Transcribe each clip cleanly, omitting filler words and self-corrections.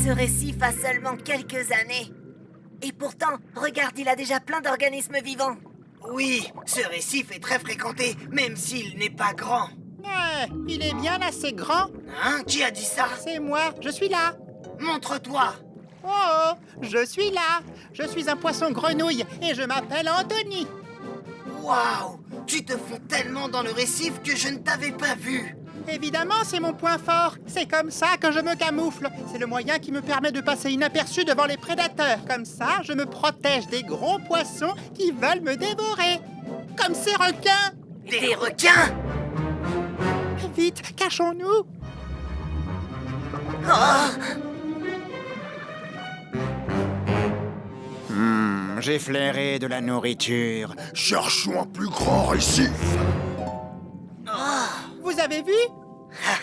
Ce récif a seulement quelques années. Et pourtant, regarde, il a déjà plein d'organismes vivants. Oui, ce récif est très fréquenté, même s'il n'est pas grand. Il est bien assez grand. Hein? Qui a dit ça? C'est moi, je suis là. Montre-toi. Oh, je suis là. Je suis un poisson grenouille et je m'appelle Anthony. Waouh! Tu te fonds tellement dans le récif que je ne t'avais pas vu. Évidemment, c'est mon point fort. C'est comme ça que je me camoufle. C'est le moyen qui me permet de passer inaperçu devant les prédateurs. Comme ça, je me protège des gros poissons qui veulent me dévorer. Comme ces requins. Des requins? Vite, cachons-nous. Oh! J'ai flairé de la nourriture. Cherchons un plus grand récif. Vous avez vu?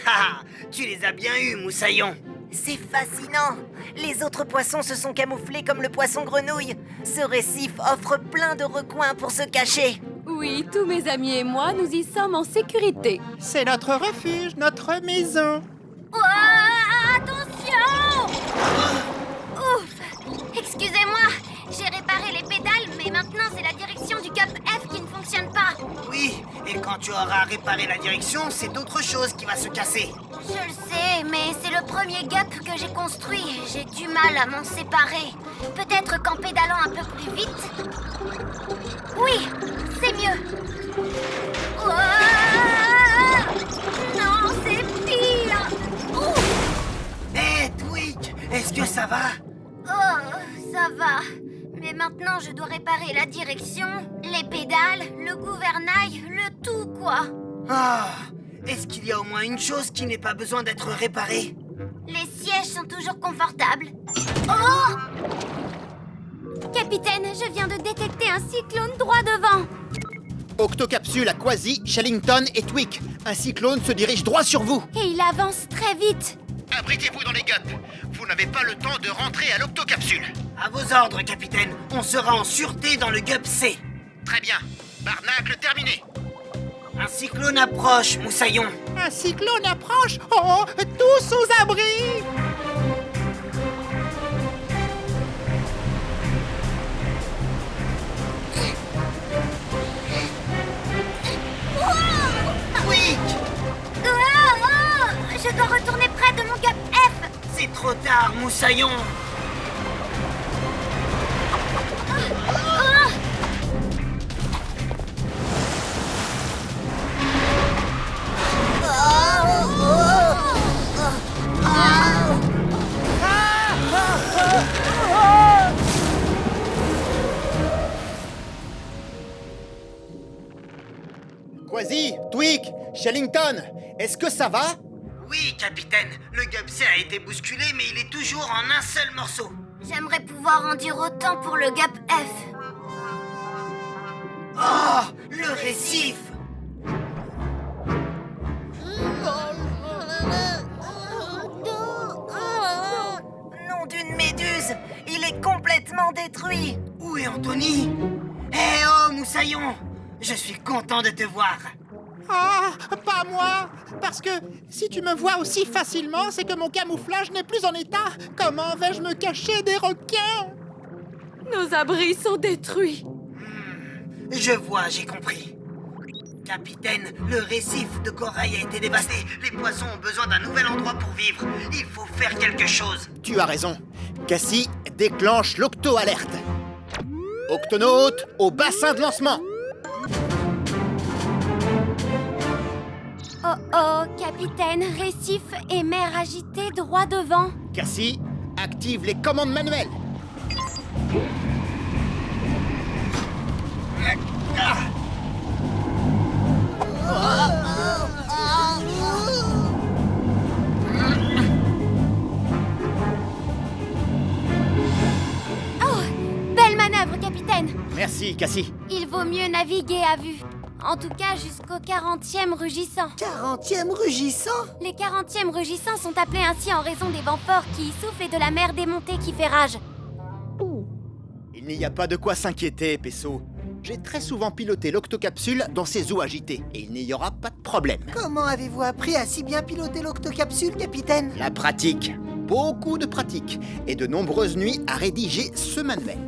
Haha! Tu les as bien eus, Moussaillon. C'est fascinant. Les autres poissons se sont camouflés comme le poisson grenouille. Ce récif offre plein de recoins pour se cacher. Oui, tous mes amis et moi, nous y sommes en sécurité. C'est notre refuge, notre maison. Attention! Ouf! Excusez-moi, j'ai réparé les pédales, mais maintenant c'est la direction du Cup F qui ne fonctionne pas. Oui, et quand tu auras réparé la direction, c'est d'autre chose qui va se casser. Je le sais, mais c'est le premier Gup que j'ai construit. J'ai du mal à m'en séparer. Peut-être qu'en pédalant un peu plus vite... Oui, c'est mieux. Ouah! Non, c'est pire. Ouh! Hé, Twig, est-ce que ça va? Oh, ça va. Mais maintenant, je dois réparer la direction, les pédales, le gouvernail, le tout, quoi. Ah, est-ce qu'il y a au moins une chose qui n'ait pas besoin d'être réparée? Les sièges sont toujours confortables. Oh! Capitaine, je viens de détecter un cyclone droit devant. Octocapsule à Quasi, Shellington et Tweak. Un cyclone se dirige droit sur vous. Et il avance très vite. Abritez-vous dans les gups. Vous n'avez pas le temps de rentrer à l'octocapsule. À vos ordres, capitaine. On sera en sûreté dans le Gup C. Très bien. Barnacle terminé. Un cyclone approche, Moussaillon. Un cyclone approche. Oh, tous aux abris. Twig! Je dois retourner près de mon Gup F. C'est trop tard, Moussaillon. Quasi, Tweak, Shellington, est-ce que ça va? Oui, capitaine. Le Gup C a été bousculé, mais il est toujours en un seul morceau. J'aimerais pouvoir en dire autant pour le Gup F. Oh, le récif! Nom d'une méduse, il est complètement détruit. Où est Anthony? Eh oh, Moussaillon! Je suis content de te voir. Ah, pas moi. Parce que si tu me vois aussi facilement, c'est que mon camouflage n'est plus en état. Comment vais-je me cacher des requins? Nos abris sont détruits. Je vois, j'ai compris. Capitaine, le récif de corail a été dévasté. Les poissons ont besoin d'un nouvel endroit pour vivre. Il faut faire quelque chose. Tu as raison. Cassie déclenche l'octo-alerte. Octonautes au bassin de lancement. Oh oh, capitaine, récif et mer agitée droit devant. Cassie active les commandes manuelles. Oh, belle manœuvre, capitaine. Merci, Cassie. Il vaut mieux naviguer à vue. En tout cas, jusqu'au 40e rugissant. 40e rugissant? Les 40e rugissants sont appelés ainsi en raison des vents forts qui y soufflent et de la mer démontée qui fait rage. Il n'y a pas de quoi s'inquiéter, Pesso. J'ai très souvent piloté l'octocapsule dans ses eaux agitées et il n'y aura pas de problème. Comment avez-vous appris à si bien piloter l'octocapsule, capitaine? La pratique. beaucoup de pratique et de nombreuses nuits à rédiger ce manuel.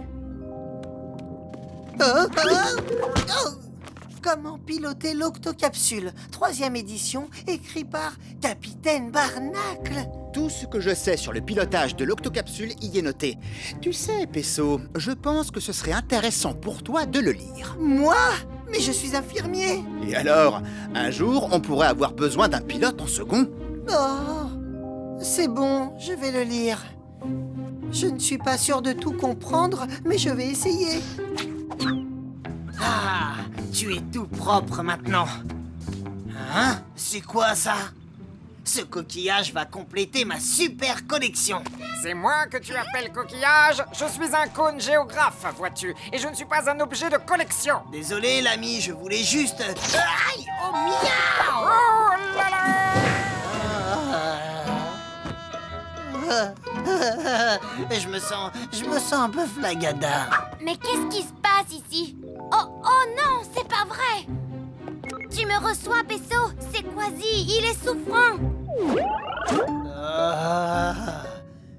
Comment piloter l'Octocapsule, 3e édition, écrit par Capitaine Barnacle. Tout ce que je sais sur le pilotage de l'Octocapsule y est noté. Tu sais, Pesso, je pense que ce serait intéressant pour toi de le lire. Moi? Mais je suis infirmier. Et alors, un jour, on pourrait avoir besoin d'un pilote en second. Oh, c'est bon, je vais le lire. Je ne suis pas sûr de tout comprendre, mais je vais essayer. Ah, tu es tout propre maintenant. Hein? C'est quoi ça? Ce coquillage va compléter ma super collection. C'est moi que tu appelles coquillage? Je suis un cône géographe, vois-tu, et je ne suis pas un objet de collection. Désolé, l'ami, je voulais juste... Aïe! Oh, miaou! Oh là là! Je me sens un peu flagada. Mais qu'est-ce qui se passe ici? Oh non, c'est pas vrai! Tu me reçois, Pesso? C'est Quasi, il est souffrant!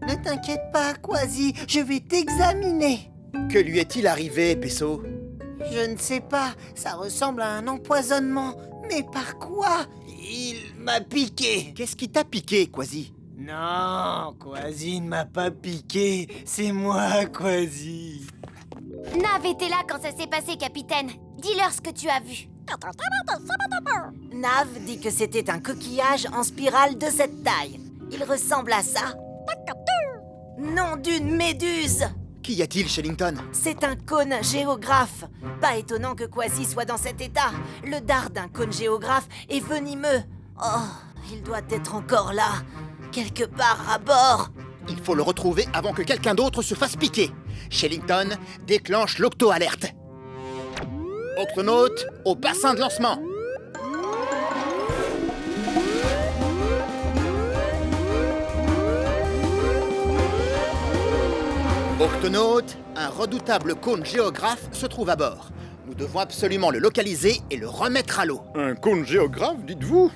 Ne t'inquiète pas, Quasi, je vais t'examiner. Que lui est-il arrivé, Pesso? Je ne sais pas, ça ressemble à un empoisonnement. Mais par quoi? Il m'a piqué. Qu'est-ce qui t'a piqué, Quasi? Non, Quasi ne m'a pas piqué. C'est moi, Quasi. Nav était là quand ça s'est passé, capitaine. Dis-leur ce que tu as vu. Nav dit que c'était un coquillage en spirale de cette taille. Il ressemble à ça. Nom d'une méduse! Qu'y a-t-il, Shellington? C'est un cône géographe. Pas étonnant que Quasi soit dans cet état. Le dard d'un cône géographe est venimeux. Oh, il doit être encore là, quelque part à bord. Il faut le retrouver avant que quelqu'un d'autre se fasse piquer. Shellington, déclenche l'octo-alerte. Octonaute, au bassin de lancement. Octonaute, un redoutable cône géographe se trouve à bord. Nous devons absolument le localiser et le remettre à l'eau. Un cône géographe, dites-vous?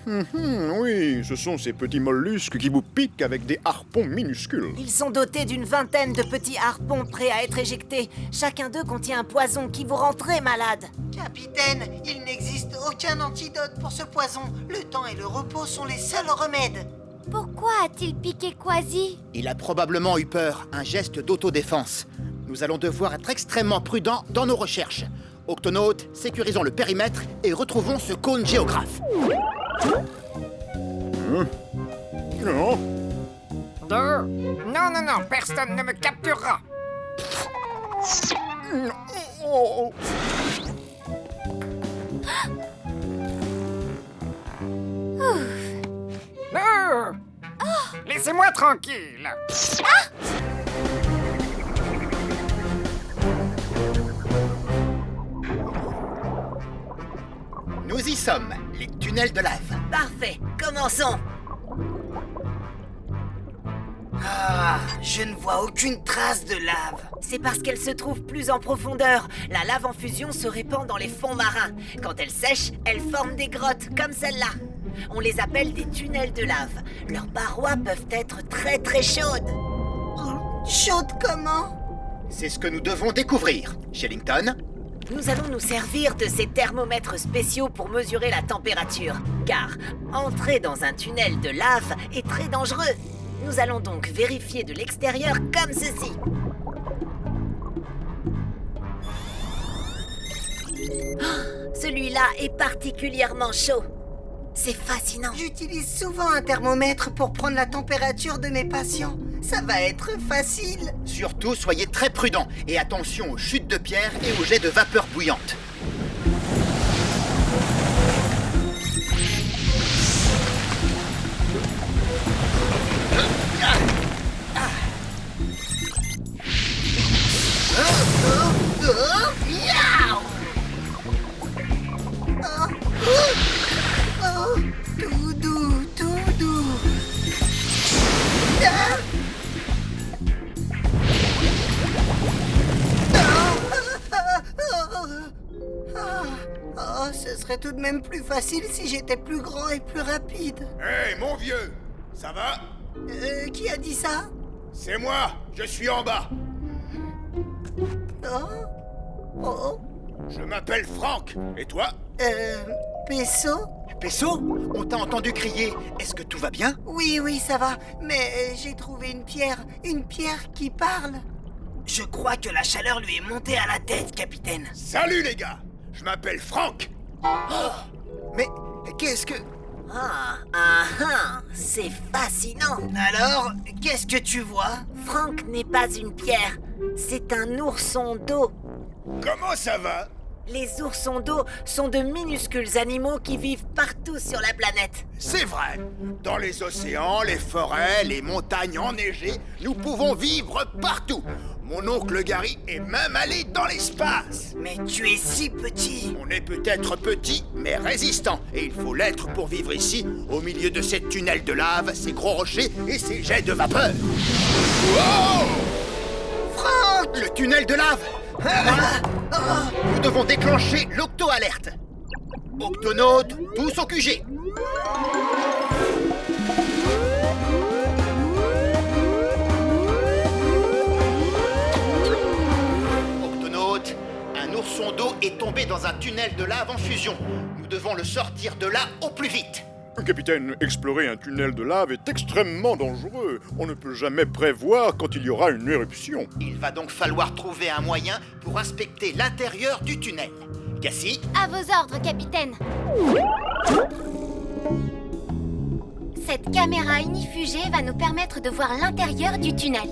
Oui, ce sont ces petits mollusques qui vous piquent avec des harpons minuscules. Ils sont dotés d'une vingtaine de petits harpons prêts à être éjectés. Chacun d'eux contient un poison qui vous rend très malade. Capitaine, il n'existe aucun antidote pour ce poison. Le temps et le repos sont les seuls remèdes. Pourquoi a-t-il piqué Quasi? Il a probablement eu peur, un geste d'autodéfense. Nous allons devoir être extrêmement prudents dans nos recherches. Octonautes, sécurisons le périmètre et retrouvons ce cône géographe. Non. Non, personne ne me capturera. Laissez-moi tranquille. Nous y sommes, les tunnels de lave. Parfait, commençons. Ah, je ne vois aucune trace de lave. C'est parce qu'elle se trouve plus en profondeur. La lave en fusion se répand dans les fonds marins. Quand elle sèche, elle forme des grottes comme celle-là. On les appelle des tunnels de lave. Leurs parois peuvent être très très chaudes. Chaude comment? C'est ce que nous devons découvrir. Shellington, Nous allons nous servir de ces thermomètres spéciaux pour mesurer la température. Car entrer dans un tunnel de lave est très dangereux. Nous allons donc vérifier de l'extérieur comme ceci. Oh, celui-là est particulièrement chaud. C'est fascinant. J'utilise souvent un thermomètre pour prendre la température de mes patients. Ça va être facile. surtout soyez très prudents et attention aux chutes de pierre et aux jets de vapeur bouillante. Tout doux, tout doux. Ce serait tout de même plus facile si j'étais plus grand et plus rapide. Hé, mon vieux, ça va? Qui a dit ça? C'est moi, je suis en bas. Oh? Oh? Je m'appelle Franck. Et toi? Pesso? Pesso, on t'a entendu crier. Est-ce que tout va bien? Oui, ça va. Mais j'ai trouvé une pierre qui parle. Je crois que la chaleur lui est montée à la tête, capitaine. Salut les gars, je m'appelle Franck. Mais qu'est-ce que... C'est fascinant. Alors, qu'est-ce que tu vois? Franck n'est pas une pierre, c'est un ourson d'eau. Comment ça va? Les oursons d'eau sont de minuscules animaux qui vivent partout sur la planète. C'est vrai. Dans les océans, les forêts, les montagnes enneigées, nous pouvons vivre partout. Mon oncle Gary est même allé dans l'espace. Mais tu es si petit. On est peut-être petit, mais résistant. Et il faut l'être pour vivre ici, au milieu de ces tunnels de lave, ces gros rochers et ces jets de vapeur. Wow! Franck! Le tunnel de lave! Nous devons déclencher l'octo-alerte. Octonautes, tous au QG. Octonautes, un ourson d'eau est tombé dans un tunnel de lave en fusion. Nous devons le sortir de là au plus vite. Capitaine, explorer un tunnel de lave est extrêmement dangereux. On ne peut jamais prévoir quand il y aura une éruption. Il va donc falloir trouver un moyen pour inspecter l'intérieur du tunnel. Cassie? À vos ordres, capitaine. Cette caméra inifugée va nous permettre de voir l'intérieur du tunnel.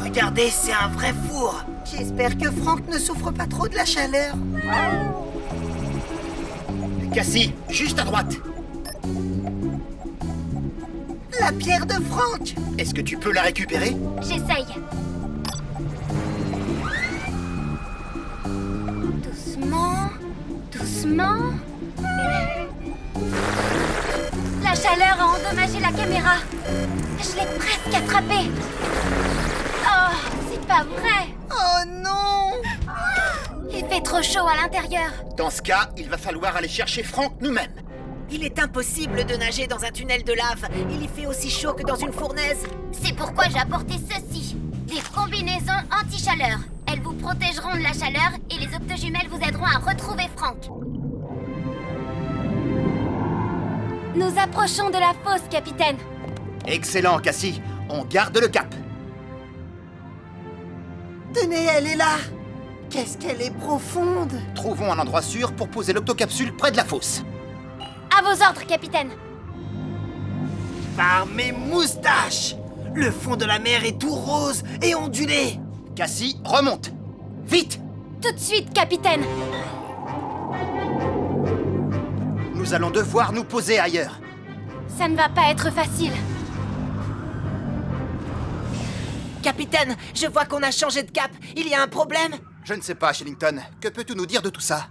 Regardez, c'est un vrai four. J'espère que Franck ne souffre pas trop de la chaleur. Cassie, juste à droite. La pierre de Franck! Est-ce que tu peux la récupérer? J'essaye. Doucement, doucement. La chaleur a endommagé la caméra. Je l'ai presque attrapée. Oh, c'est pas vrai. Oh non! Il fait trop chaud à l'intérieur. Dans ce cas, il va falloir aller chercher Franck nous-mêmes. Il est impossible de nager dans un tunnel de lave. Il y fait aussi chaud que dans une fournaise. C'est pourquoi j'ai apporté ceci. Des combinaisons anti-chaleur. Elles vous protégeront de la chaleur et les octojumelles vous aideront à retrouver Franck. Nous approchons de la fosse, capitaine. Excellent, Cassie. On garde le cap. Tenez, elle est là! Qu'est-ce qu'elle est profonde! Trouvons un endroit sûr pour poser l'octocapsule près de la fosse. À vos ordres, capitaine. Par mes moustaches! Le fond de la mer est tout rose et ondulé! Cassie, remonte. Vite! Tout de suite, capitaine. Nous allons devoir nous poser ailleurs. Ça ne va pas être facile. Capitaine, je vois qu'on a changé de cap. Il y a un problème? Je ne sais pas, Shellington. Que peux-tu nous dire de tout ça?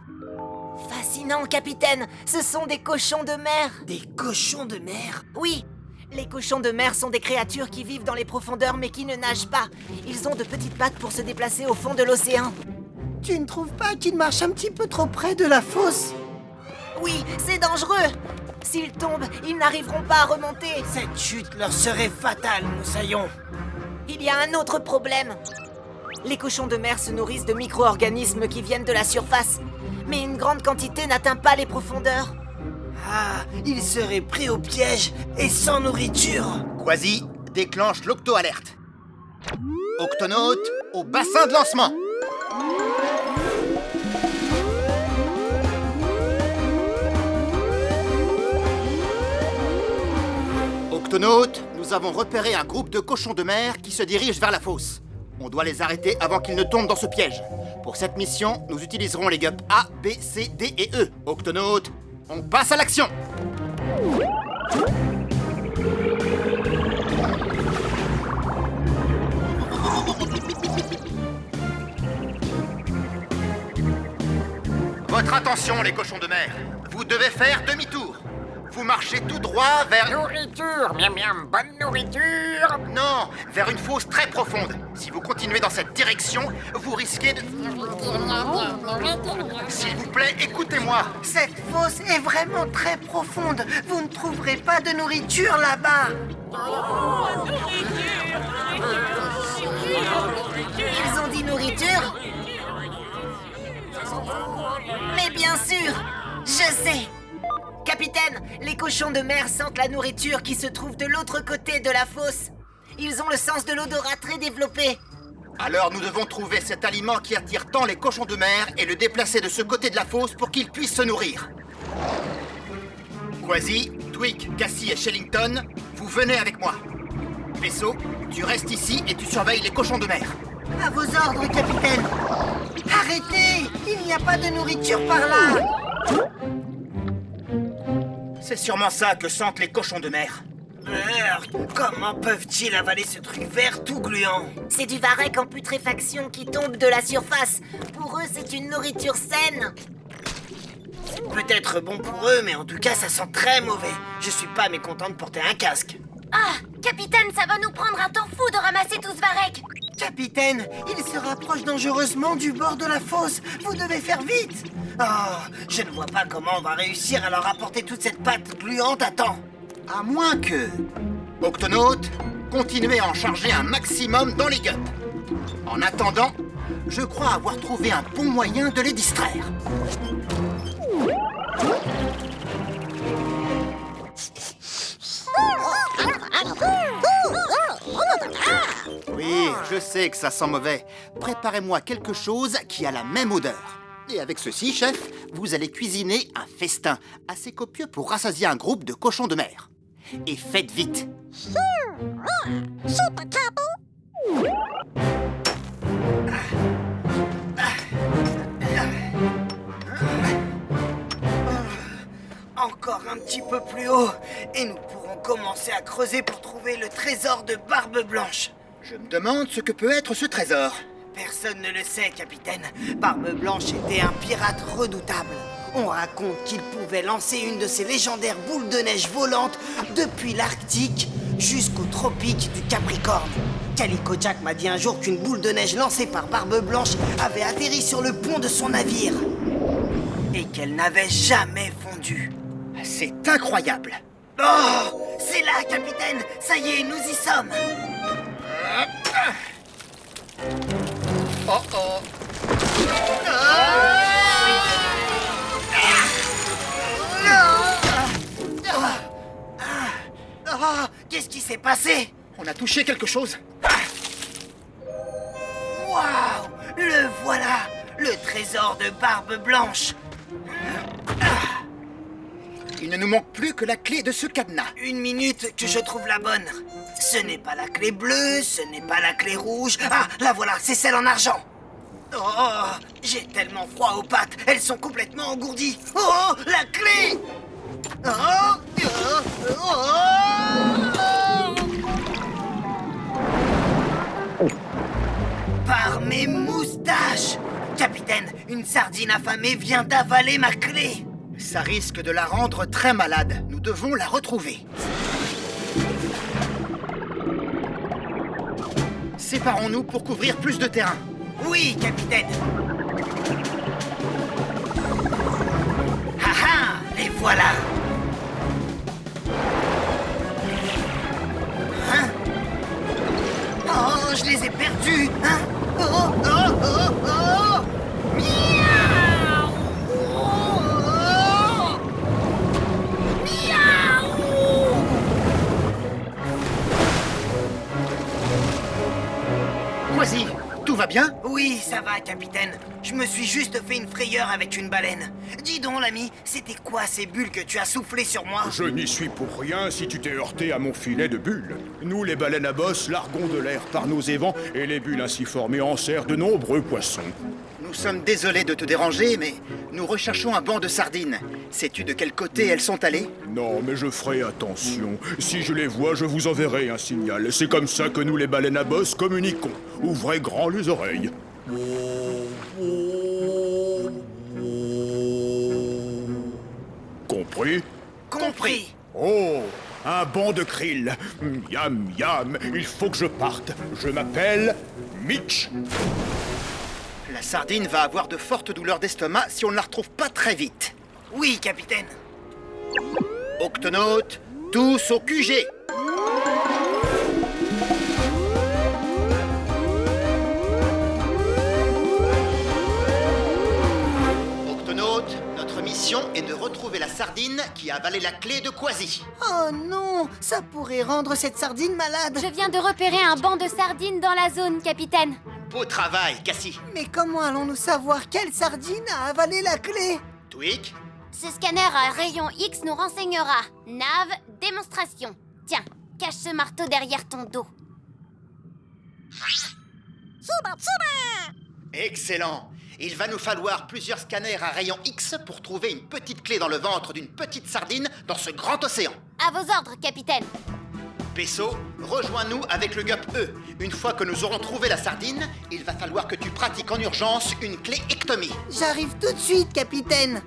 Fascinant, capitaine. Ce sont des cochons de mer. Des cochons de mer? Oui, les cochons de mer sont des créatures qui vivent dans les profondeurs mais qui ne nagent pas. Ils ont de petites pattes pour se déplacer au fond de l'océan. Tu ne trouves pas qu'ils marchent un petit peu trop près de la fosse? Oui, c'est dangereux. S'ils tombent, ils n'arriveront pas à remonter. Cette chute leur serait fatale, moussaillon. Il y a un autre problème. Les cochons de mer se nourrissent de micro-organismes qui viennent de la surface. Mais une grande quantité n'atteint pas les profondeurs. Ah, ils seraient pris au piège et sans nourriture. Quasi, déclenche l'octo-alerte. Octonautes, au bassin de lancement. Octonautes, nous avons repéré un groupe de cochons de mer qui se dirigent vers la fosse. On doit les arrêter avant qu'ils ne tombent dans ce piège. Pour cette mission, nous utiliserons les gups A, B, C, D et E. Octonautes, on passe à l'action! Votre attention, les cochons de mer. Vous devez faire demi-tour. Vous marchez tout droit vers... Nourriture, miam miam, bonne nourriture. Non, vers une fosse très profonde. Si vous continuez dans cette direction, vous risquez de... S'il vous plaît, écoutez-moi. Cette fosse est vraiment très profonde. Vous ne trouverez pas de nourriture là-bas. Ils ont dit nourriture? Mais bien sûr, je sais. Capitaine, les cochons de mer sentent la nourriture qui se trouve de l'autre côté de la fosse. Ils ont le sens de l'odorat très développé. Alors nous devons trouver cet aliment qui attire tant les cochons de mer et le déplacer de ce côté de la fosse pour qu'ils puissent se nourrir. Quasi, Twig, Cassie et Shellington, vous venez avec moi. Vaisseau, tu restes ici et tu surveilles les cochons de mer. À vos ordres, capitaine. Arrêtez! Il n'y a pas de nourriture par là. C'est sûrement ça que sentent les cochons de mer. Comment peuvent-ils avaler ce truc vert tout gluant? C'est du varech en putréfaction qui tombe de la surface. Pour eux, c'est une nourriture saine. C'est peut-être bon pour eux, mais en tout cas, ça sent très mauvais. Je suis pas mécontent de porter un casque. Ah, capitaine, ça va nous prendre un temps fou de ramasser tout ce varech. Capitaine, il se rapproche dangereusement du bord de la fosse. Vous devez faire vite. Oh, je ne vois pas comment on va réussir à leur apporter toute cette pâte gluante à temps. À moins que... Octonautes, continuez à en charger un maximum dans les gups. En attendant, je crois avoir trouvé un bon moyen de les distraire. Oui, je sais que ça sent mauvais. Préparez-moi quelque chose qui a la même odeur. Et avec ceci, chef, vous allez cuisiner un festin assez copieux pour rassasier un groupe de cochons de mer. Et faites vite. Encore un petit peu plus haut, et nous pourrons commencer à creuser pour trouver le trésor de Barbe Blanche. Je me demande ce que peut être ce trésor. Personne ne le sait, capitaine. Barbe Blanche était un pirate redoutable. On raconte qu'il pouvait lancer une de ces légendaires boules de neige volantes depuis l'Arctique jusqu'aux tropiques du Capricorne. Calico Jack m'a dit un jour qu'une boule de neige lancée par Barbe Blanche avait atterri sur le pont de son navire et qu'elle n'avait jamais fondu. C'est incroyable. Oh, c'est là, capitaine. Ça y est, nous y sommes. Oh oh. Oh, qu'est-ce qui s'est passé? On a touché quelque chose. Waouh! Le voilà! Le trésor de Barbe Blanche! Il ne nous manque plus que la clé de ce cadenas. Une minute que je trouve la bonne. Ce n'est pas la clé bleue, ce n'est pas la clé rouge. Ah, la voilà, c'est celle en argent. Oh, j'ai tellement froid aux pattes, elles sont complètement engourdies. Oh, la clé! Par mes moustaches! Capitaine, une sardine affamée vient d'avaler ma clé. Ça risque de la rendre très malade. Nous devons la retrouver. Séparons-nous pour couvrir plus de terrain. Oui, capitaine. Ah ah, les voilà. Hein? Oh, je les ai perdus. Hein? Oh, oh, oh, oh. Miaou! Oh. Miaou! Quasi, tout va bien? Oui, ça va, capitaine. Je me suis juste fait une frayeur avec une baleine. Dis donc, l'ami, c'était quoi ces bulles que tu as soufflées sur moi? Je n'y suis pour rien si tu t'es heurté à mon filet de bulles. Nous, les baleines à bosse, larguons de l'air par nos évents et les bulles ainsi formées enserrent de nombreux poissons. Nous sommes désolés de te déranger, mais nous recherchons un banc de sardines. Sais-tu de quel côté elles sont allées? Non, mais je ferai attention. Si je les vois, je vous enverrai un signal. C'est comme ça que nous, les baleines à bosse, communiquons. Ouvrez grand les oreilles. Compris? Compris. Oh, un banc de krill. Miam, miam, il faut que je parte. Je m'appelle Mitch. La sardine va avoir de fortes douleurs d'estomac si on ne la retrouve pas très vite. Oui, capitaine. Octonautes, tous au QG. Octonautes, notre mission est de retrouver la sardine qui a avalé la clé de Kwasi. Oh non, ça pourrait rendre cette sardine malade. Je viens de repérer un banc de sardines dans la zone, capitaine. Beau travail, Cassie. Mais comment allons-nous savoir quelle sardine a avalé la clé? Twig, Ce scanner à rayon X nous renseignera. Nav, démonstration. Tiens, cache ce marteau derrière ton dos. excellent. Il va nous falloir plusieurs scanners à rayon X pour trouver une petite clé dans le ventre d'une petite sardine dans ce grand océan. À vos ordres, capitaine. Pesso, rejoins-nous avec le Gup E. Une fois que nous aurons trouvé la sardine, il va falloir que tu pratiques en urgence une clé ectomie. J'arrive tout de suite, capitaine.